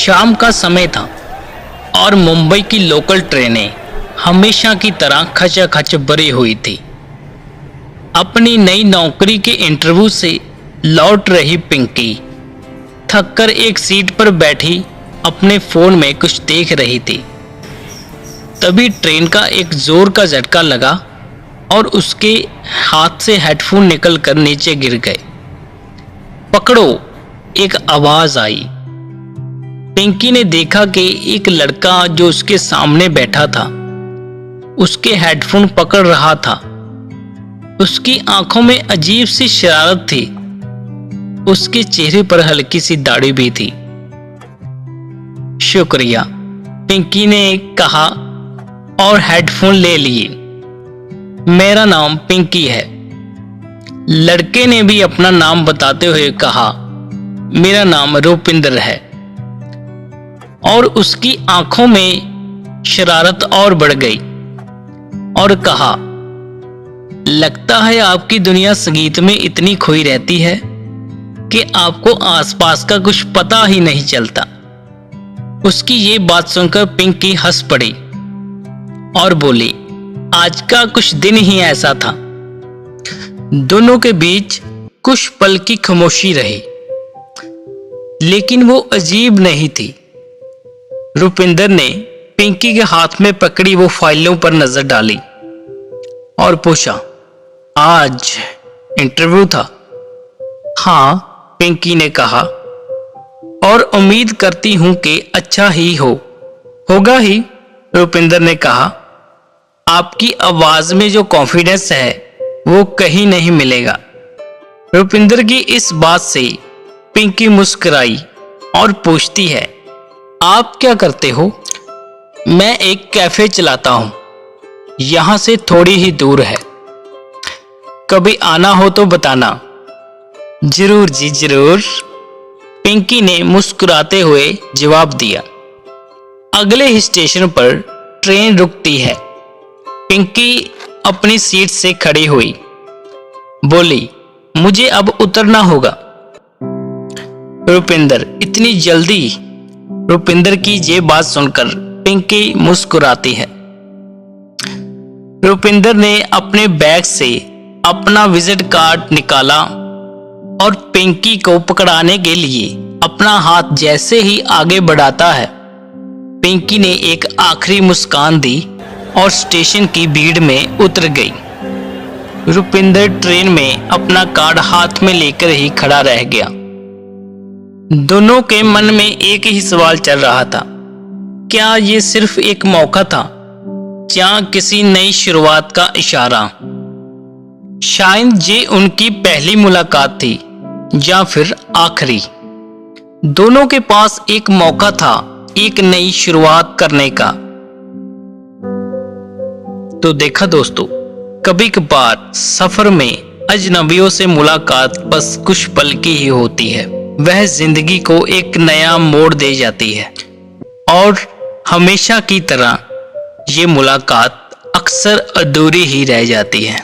शाम का समय था और मुंबई की लोकल ट्रेनें हमेशा की तरह खचाखच भरी हुई थी। अपनी नई नौकरी के इंटरव्यू से लौट रही पिंकी थककर एक सीट पर बैठी अपने फोन में कुछ देख रही थी। तभी ट्रेन का एक जोर का झटका लगा और उसके हाथ से हेडफोन निकलकर नीचे गिर गए। पकड़ो, एक आवाज आई। पिंकी ने देखा कि एक लड़का जो उसके सामने बैठा था उसके हेडफोन पकड़ रहा था। उसकी आंखों में अजीब सी शरारत थी। उसके चेहरे पर हल्की सी दाढ़ी भी थी। शुक्रिया, पिंकी ने कहा और हेडफोन ले लिए। मेरा नाम पिंकी है। लड़के ने भी अपना नाम बताते हुए कहा, मेरा नाम रूपिंदर है। और उसकी आंखों में शरारत और बढ़ गई और कहा, लगता है आपकी दुनिया संगीत में इतनी खोई रहती है कि आपको आसपास का कुछ पता ही नहीं चलता। उसकी ये बात सुनकर पिंकी हंस पड़ी और बोली, आज का कुछ दिन ही ऐसा था। दोनों के बीच कुछ पल की खामोशी रही, लेकिन वो अजीब नहीं थी। रूपिंदर ने पिंकी के हाथ में पकड़ी वो फाइलों पर नजर डाली और पूछा, आज इंटरव्यू था? हाँ, पिंकी ने कहा, और उम्मीद करती हूं कि अच्छा ही होगा ही। रूपिंदर ने कहा, आपकी आवाज में जो कॉन्फिडेंस है वो कहीं नहीं मिलेगा। रूपिंदर की इस बात से पिंकी मुस्कुराई और पूछती है, आप क्या करते हो? मैं एक कैफे चलाता हूं, यहां से थोड़ी ही दूर है। कभी आना हो तो बताना। जरूर जी जरूर, पिंकी ने मुस्कुराते हुए जवाब दिया। अगले ही स्टेशन पर ट्रेन रुकती है। पिंकी अपनी सीट से खड़ी हुई, बोली, मुझे अब उतरना होगा। रूपिंदर, इतनी जल्दी? रूपिंदर की ये बात सुनकर पिंकी मुस्कुराती है। रूपिंदर ने अपने बैग से अपना विजिट कार्ड निकाला और पिंकी को पकड़ाने के लिए अपना हाथ जैसे ही आगे बढ़ाता है, पिंकी ने एक आखिरी मुस्कान दी और स्टेशन की भीड़ में उतर गई। रूपिंदर ट्रेन में अपना कार्ड हाथ में लेकर ही खड़ा रह गया। दोनों के मन में एक ही सवाल चल रहा था, क्या ये सिर्फ एक मौका था या किसी नई शुरुआत का इशारा? शायद ये उनकी पहली मुलाकात थी या फिर आखिरी। दोनों के पास एक मौका था एक नई शुरुआत करने का। तो देखा दोस्तों, कभी कभार सफर में अजनबियों से मुलाकात बस कुछ पल की ही होती है। वह जिंदगी को एक नया मोड़ दे जाती है और हमेशा की तरह ये मुलाकात अक्सर अधूरी ही रह जाती है।